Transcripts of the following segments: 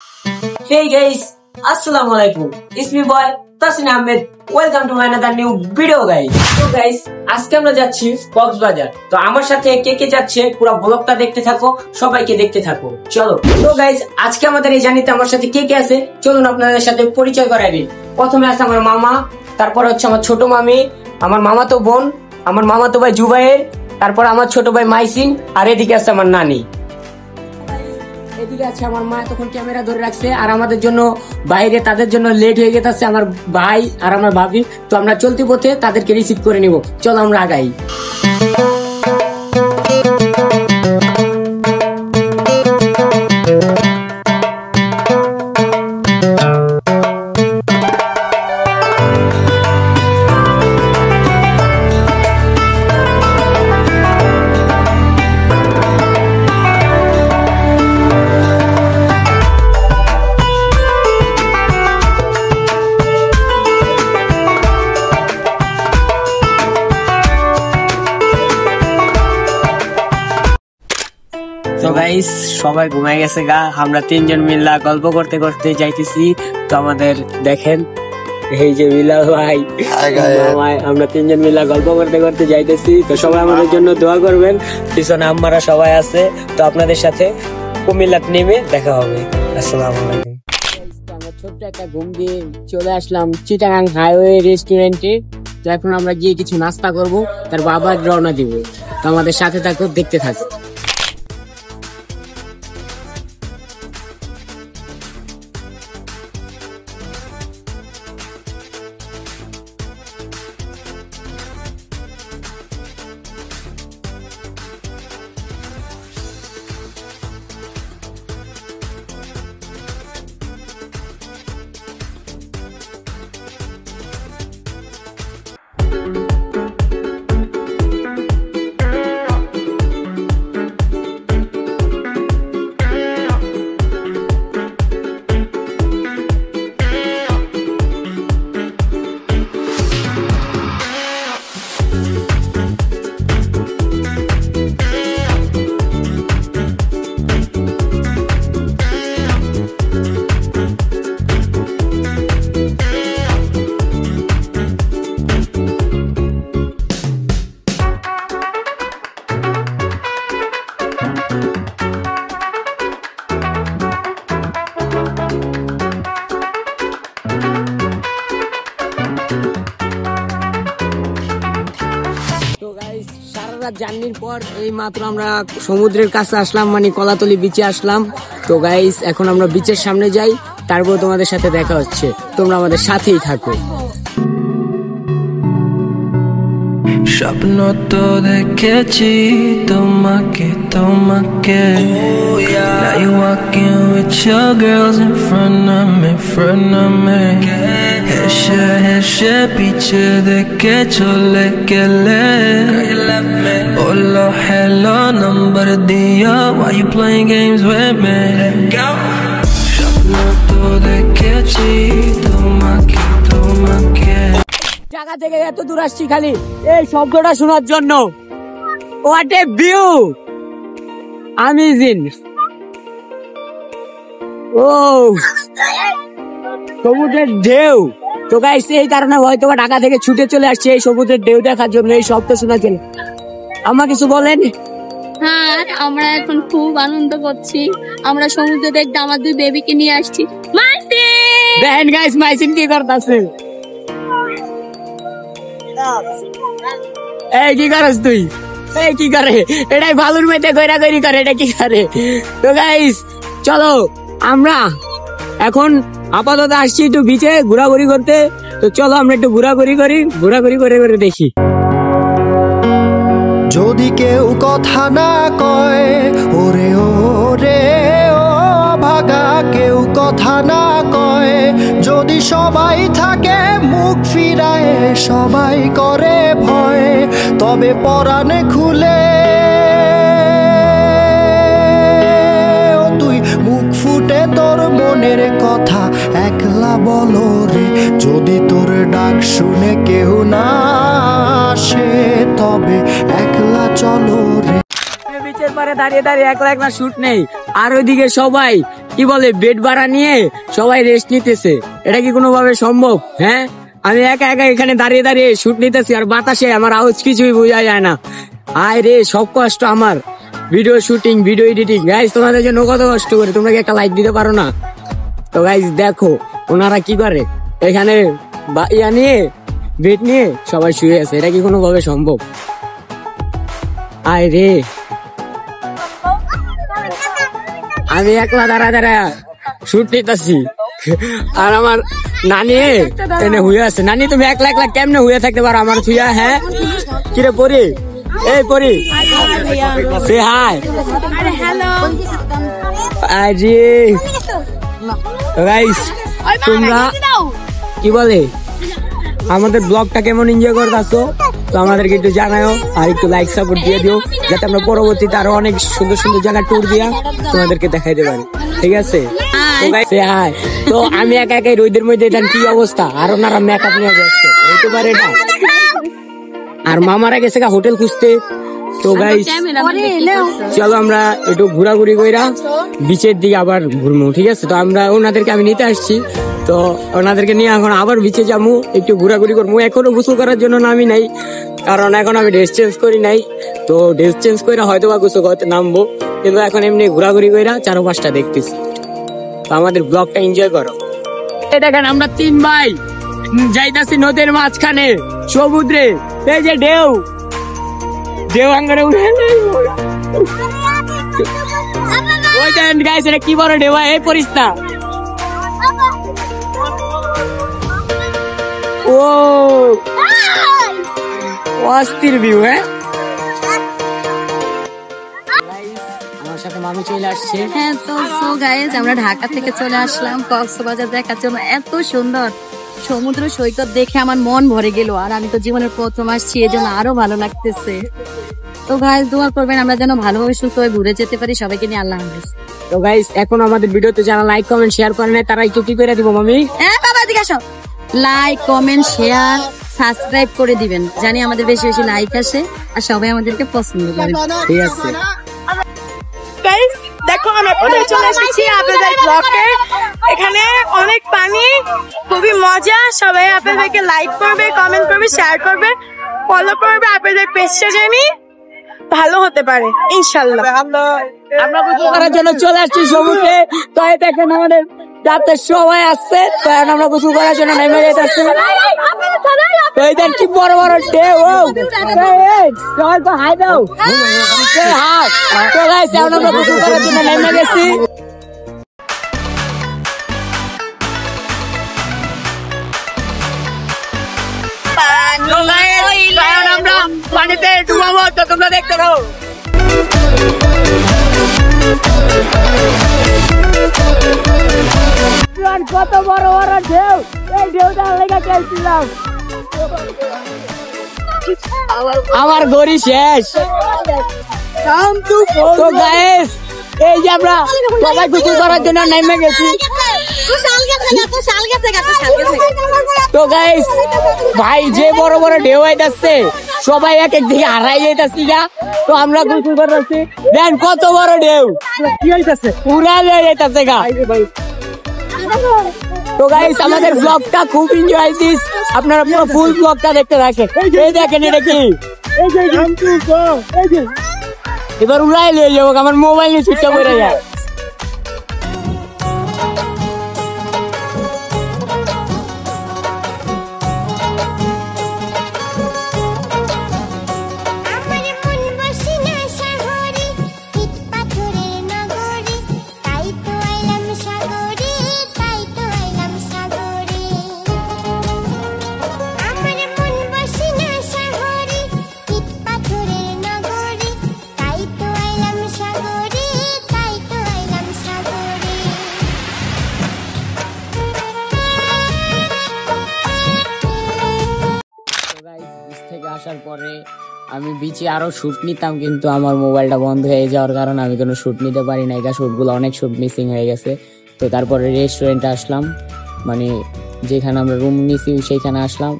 Hey guys, Assalamualaikum. It's me boy Tasin Ahmed. Welcome to another new video guys. So guys, আজকে আমরা যাচ্ছি কক্সবাজার। তো আমার সাথে কে কে যাচ্ছে পুরো ব্লগটা দেখতে থাকো, সবাইকে দেখতে থাকো। চলো। তো গাইস, আজকে আমাদের এই জার্নিতে আমার সাথে কে কে আছে চলুন আপনাদের সাথে পরিচয় করাই দিই। প্রথমে আছে আমার মামা, তারপর হচ্ছে আমার ছোট মামি, আমার মামাতো বোন, আমার মামাতো ভাই জুবাইর, তারপর আমার ছোট ভাই মাইসিন, আর এদিকে আছে আমার নানি। এদিকে আছে আমার মা, তখন ক্যামেরা ধরে রাখছে, আর আমাদের জন্য বাইরে তাদের জন্য লেট হয়ে গেছে আমার ভাই আর আমার ভাবি। তো আমরা চলতি পথে তাদেরকে রিসিভ করে নিব। চলো আমরা আগাই। তো গাইস, সবাই ঘুমাই গেছে গা, আমরা তিনজন মিল্লা গল্প করতে করতে যাইতেছি। তো আমাদের দেখেন এই যে মিলা ভাই, আমরা তিনজন মিল্লা গল্প করতে করতে যাইতেছি। তো সবাই আমাদের জন্য দোয়া করবেন, পিছনে আমরা সবাই আছে। তো আপনাদের সাথে কুমিল্লা নেমে দেখা হবে। আসসালামু আলাইকুম। আমরা ছোট্ট একটা ঘুম দিয়ে চলে আসলাম চিটাগাং হাইওয়ে রেস্টুরেন্টে। তো এখন আমরা গিয়ে কিছু নাস্তা করব, তার বাবা রওনা দিব। তো আমাদের সাথে থাকো, দেখতে থাকো। জার্নির পর এই মাত্র আমরা সমুদ্রের কাছে আসলাম, মানে কলাতলি বিচে আসলাম। তো গাইস, এখন আমরা বিচের সামনে যাই, তারপর তোমাদের সাথে দেখা হচ্ছে। তোমরা আমাদের সাথেই থাকো। স্বপ্ন তো দেখেছি তোমাকে তোমাকে, now you walking with your girls in front of me, হেসে হেসে পিছে দেখে চলে গেলে, বললো hello নাম্বার দিয়া, why you playing games with me, স্বপ্ন তো দেখেছি তোমাকে তোমাকে। ঢাকা থেকে এত দূর আসছি খালি এই শব্দটা শোনার জন্য। What a view, amazing. ও সমুদ্রের ঢেউ। তো গাইস, এই কারণে হয়তো ঢাকা থেকে ছুটে চলে আসছে এই সমুদ্রের ঢেউ দেখার জন্য, এই শব্দ শোনার জন্য। আমার কিছু বলেন? হ্যাঁ, আমরা এখন খুব আনন্দ করছি। আমরা সমুদ্র দেখতে আমার দুই বেবিকে নিয়ে আসছি। দেখেন গাইস, মাইসিন কি করতেছে? এই কি করস তুই? এই কি করে? এটাই ভালুর মেতে গৈরাগৈরি করে, এটা কি করে? তো গাইস, চলো আমরা এখন আপাতত আসছি একটু বিচে ঘোরাঘুরি করতে। তো চলো আমরা একটু ঘোরাঘুরি করে দেখি। যদি কেউ কথা না কয়, ওরে ওরে ও ভাগা, কেউ কথা না কয়, যদি সবাই থাকে মুখ ফিরায়, সবাই করে ভয়, তবে পরাণে খুলে তুই মুখ ফুটে তোর মনের কথা একলা বলো রে। যদি তোর ডাক শুনে কেউ না আসে, তবে একলা চলো রে। বিচের পারে দাঁড়িয়ে দাঁড়িয়ে একলা একলা শুট নেই, আর ওইদিকে সবাই কি বলে বেড ভাড়া নিয়ে সবাই রেস্ট নিতেছে। এটা কি কোনোভাবে সম্ভব? হ্যাঁ, আমি একা একা এখানে দাঁড়িয়ে দাঁড়িয়ে শুট নিতেছি, আর বাতাসে আমার আওয়াজ কিছুই বোঝা যায় না। আয় রে, সব কষ্ট আমার। Video shooting, video editing, guys তোমাদের জন্য কত কষ্ট করে, তোমরা কি একটা লাইক দিতে পারো না? তো গাইস দেখো ওনারা কি করে, এখানে ইয়া নিয়ে বেড নিয়ে সবাই শুয়ে আছে। এটা কি কোনোভাবে সম্ভব? আয় রে, আমি একলা দাঁড়া দাঁড়া শুট নিতেছি, আর আমার নানি এনে হুয়ে আছে। নানি তুমি একলা একলা কেমনে হুয়ে থাকতে পারো আমার থুইয়া? হ্যাঁ, কিরে পরি, এই পরি, সে হাই। আরে গাইস, তোমরা কি বলে আমাদের ব্লগটা কেমন এনজয় করতেছো তো আমাদেরকে একটু জানাও, আর একটু লাইক সাপোর্ট দিয়ে দিও, যাতে আমরা পরবর্তীতে আরো অনেক সুন্দর সুন্দর জায়গা ট্যুর দিয়া তোমাদেরকে দেখাইতে পারি। ঠিক আছে? তো আমি একা একাই রোদের মধ্যে, এটা কি অবস্থা, আর ওনারা মেকআপ নিয়ে যাচ্ছে, হইতে পারে এটা। আর মামারা গেছে হোটেল খুঁজতে। তো গাইস চলো আমরা একটু ঘোরাঘুরি কইরা বিচের দিকে আবার ঘুরবো। ঠিক আছে? তো আমরা ওনাদেরকে আমি নিতে আসছি, তো ওনাদেরকে নিয়ে এখন আবার বিচে যাবো, একটু ঘোরাঘুরি করবো। এখনো গোসল করার জন্য নামি নাই, কারণ এখন আমি ড্রেস চেঞ্জ করি নাই। তো ড্রেস চেঞ্জ করে হয়তো বা গোসল করতে নামবো, কিন্তু এখন এমনি ঘোরাঘুরি কইরা 4-5টা দেখতেছি। তো আমাদের ব্লগটা এনজয় করো। দেখেন আমরা 3 ভাই যাইতাছি নদীর মাঝখানে সমুদ্রে, এই যে ঢেউ ঢেউ আঙ্গারে উঠে ওই দেন গাইস, এটা কি বড় ঢেউ, এই পরিস না। ও অস্থির ভিউ। হ্যাঁ, আমার সাথে মামি চলে আসছে। হ্যাঁ, তো সো গাইস আমরা ঢাকা থেকে চলে আসলাম কক্সবাজার দেখার জন্য। এত সুন্দর সমুদ্র সৈকত দেখে আমার মন ভরে গেল, আর আমি তো জীবনের প্রথম আসছি, এজন্য আরো ভালো লাগতেছে। তো গাইস দোয়া করবেন আমরা যেন ভালোভাবে সুস্থ হয়ে ঘুরে যেতে পারি। সবাইকে নিয়ে আল্লাহ হাফেজ। তো গাইস এখন আমাদের ভিডিওতে যারা লাইক কমেন্ট শেয়ার করে না, তারা একটু কি করে দিব মামি? হ্যাঁ বাবা, এদিকে আসো। লাইক কমেন্ট শেয়ার সাবস্ক্রাইব করে দিবেন, জানি আমাদের বেশি বেশি লাইক আসে আর সবাই আমাদেরকে পছন্দ করে। ঠিক আছে গাইস, দেখো আমরা কোথায় চলে এসেছি, আপনাদের ব্লগে। এখানে অনেক পানি, খুবই মজা। সবাই আপনাদেরকে লাইক করবে, কমেন্ট করবে, শেয়ার করবে, ফলো করবে। আপনাদের পেজটা জানি ভালো হতে পারে ইনশাল্লাহ। আমরা গোসল করার জন্য চলে আসছি সমুদ্রে। তো এই দেখেন আমাদের যাতে সবাই আসছে, তো এখন আমরা গোসল করার জন্য নেমে যাইতেছি। তো এই দেন কি বড় বড় ঢেউ, সবাই তো হাই দাও, হাই। তো গাইস এখন আমরা গোসল করার জন্য নেমে গেছি। আমরা পানিতে ডুবাবো, তো তোমরা দেখতে পাও। কত বড় বড় ঢেউ, এই ঢেউটা লেগে গেছিলাম, আমার গড়ি শেষ। তো গাইস এই যে আমরা সবাই গোসল করার জন্য নেমে গেছি। তো গাইস ভাই যে বড় বড় ঢেউ আইতাছে, সবাই এক এক দিকে হারাই যাইতাছি না। তো আমরা গোসল করতেছি, দেন কত বড় ঢেউ, কি হইতাছে, পুরা লয়ে যাইতাছে গা। তো গাইস আমাদের ব্লগটা খুব এনজয় দিস, আপনারা পুরো ফুল ব্লগটা দেখতে থাকেন। এই দেখেন এটা কি, এবার উড়াই লয়ে যাবো, আমার মোবাইল নিয়ে সুইচ অফ হয়ে যায়। আসার পরে আমি বিচে আরো শুট নিতাম, কিন্তু আমার মোবাইলটা বন্ধ হয়ে যাওয়ার কারণে আমি কোনো শুট নিতে পারি না। এটা শুটগুলো অনেক শুট মিসিং হয়ে গেছে। তো তারপরে রেস্টুরেন্টে আসলাম, মানে যেখানে আমরা রুম নিছি সেইখানে আসলাম,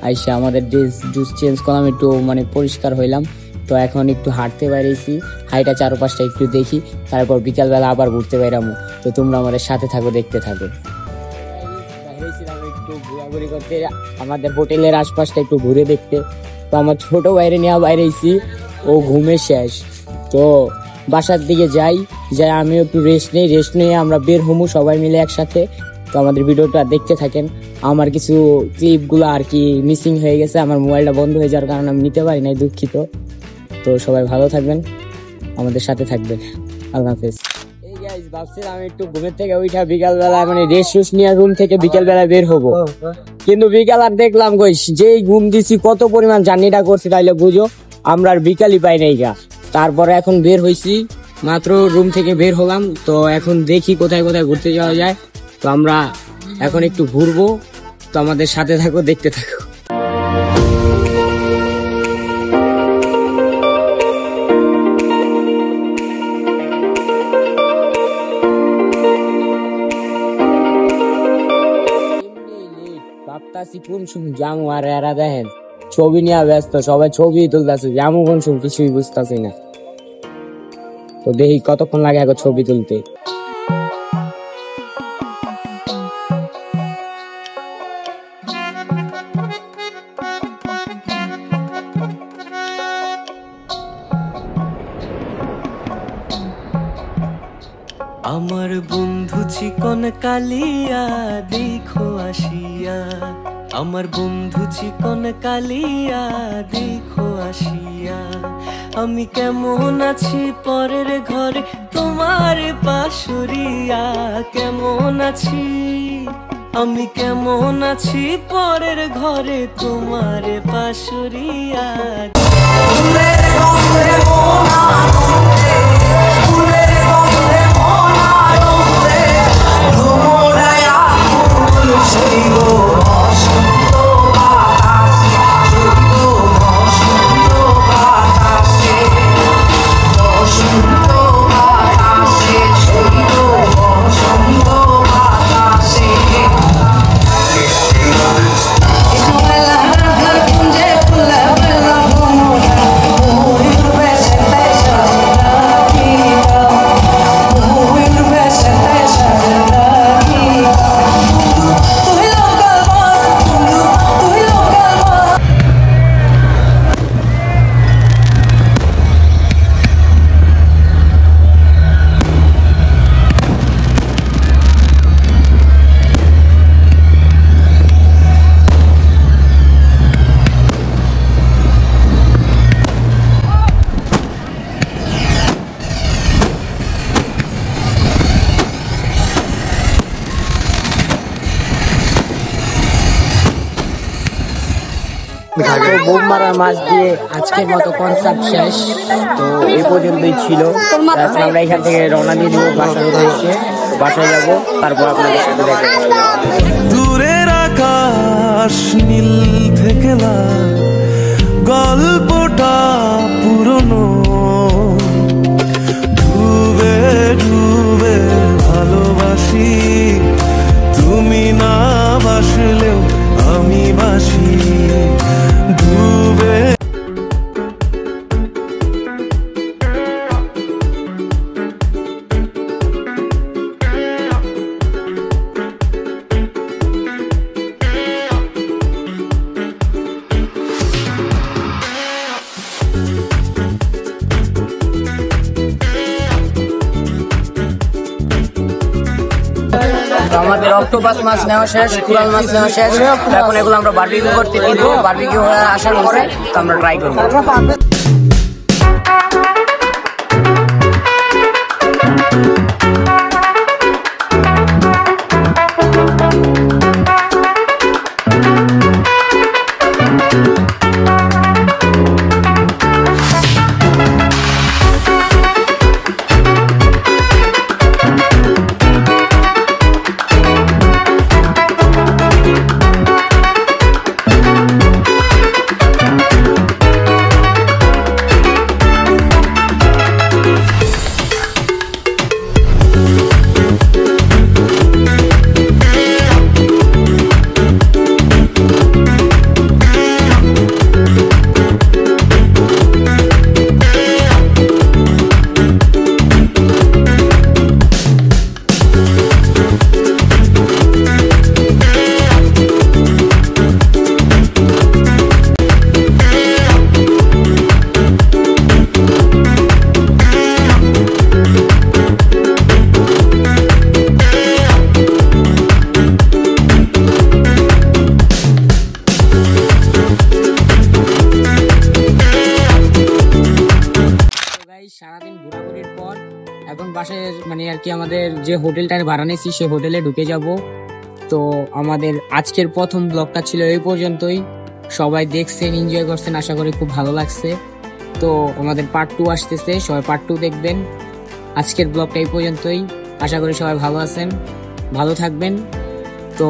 আইসা আমাদের ড্রেস চেঞ্জ করলাম, একটু মানে পরিষ্কার হইলাম, তো এখন একটু হাঁটতে বেরিয়েছি, হাইটা চারপাশটা একটু দেখি, তারপর বিকালবেলা আবার ঘুরতে বেরামো। তো তোমরা আমাদের সাথে থাকো, দেখতে থাকো। একটু ঘোরাঘুরি করতে, আমাদের হোটেলের আশপাশটা একটু ঘুরে দেখতে। তো আমার ছোট বাইরে নেওয়া বাইরেছি, ও ঘুমে শেষ। তো বাসার দিকে যাই, আমিও একটু রেস্ট নিয়ে আমরা বের হমু সবাই মিলে একসাথে। তো আমাদের ভিডিওটা দেখতে থাকেন। আমার কিছু ক্লিপগুলো আর কি মিসিং হয়ে গেছে, আমার মোবাইলটা বন্ধ হয়ে যাওয়ার কারণে আমি নিতে পারি নাই, দুঃখিত। তো সবাই ভালো থাকবেন, আমাদের সাথে থাকবেন। আল্লাহ হাফেজ। এই গাইস, ভাবছিলাম আমি একটু ঘুমের থেকে উঠা বিকালবেলা মানে রেস্ট নিয়ে রুম থেকে বিকালবেলা বের হবো, কিন্তু বিকাল আর দেখলাম কই, যেই ঘুম দিছি কত পরিমাণ জার্নিটা করছি, তাইলে বুঝো আমরা আর বিকালই পাই নাই গা। তারপরে এখন বের হয়েছি, মাত্র রুম থেকে বের হলাম। তো এখন দেখি কোথায় কোথায় ঘুরতে যাওয়া যায়। তো আমরা এখন একটু ঘুরবো, তো আমাদের সাথে থাকো, দেখতে থাকো। ভাবতাছি কোন সময় যামু, আর এরা দেখেন ছবি নিয়ে ব্যস্ত, সবাই ছবি তুলতেছে, যামু কোন সময় কিছুই বুঝতেছি না। তো দেখি কতক্ষণ লাগে এখন ছবি তুলতে। আমার বন্ধু চিকন কালিয়া দেখো আসিয়া, আমার বন্ধু চিকন কালিয়া দেখো আসিয়া, আমি কেমন আছি পরের ঘরে তোমার পাশুরিয়া, কেমন আছি আমি কেমন আছি পরের ঘরে তোমার পাশুরিয়া। বোম মারার মাছ দিয়ে আজকের মতো কনসার্ট শেষ। তো এই পর্যন্তই ছিল। এখন আমরা এখান থেকে রওনা দিয়ে দিব বাসার উদ্দেশ্যে, বাসায় যাব, তারপর আপনাদের সাথে দেখা হবে। দূরের আকাশ নীল থেকে লাল, গল্পটা পুরনো, ডুবে ডুবে ভালোবাসি, তুমি না বাসলেও আমি বাসি, ডুবে। আমাদের অক্টোপাস মাছ নেওয়া শেষ, কুরাল মাছ নেওয়া শেষ। এখন এগুলো আমরা বারবিকিউ করতে দিব, বারবিকিউ হয়ে আসার পরে তো আমরা ট্রাই করবো। কি আমাদের যে হোটেলটার ভাড়া নিয়েছি সেই হোটেলে ঢুকে যাব। তো আমাদের আজকের প্রথম ব্লগটা ছিল এই পর্যন্তই। সবাই দেখছেন, এনজয় করছেন, আশা করি খুব ভালো লাগছে। তো আমাদের পার্ট 2 আসতেছে, সবাই পার্ট 2 দেখবেন। আজকের ব্লগটা এই পর্যন্তই, আশা করি সবাই ভালো আছেন, ভালো থাকবেন। তো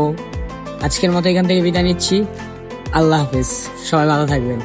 আজকের মতো এখান থেকে বিদায় নিচ্ছি। আল্লাহ হাফেজ, সবাই ভালো থাকবেন।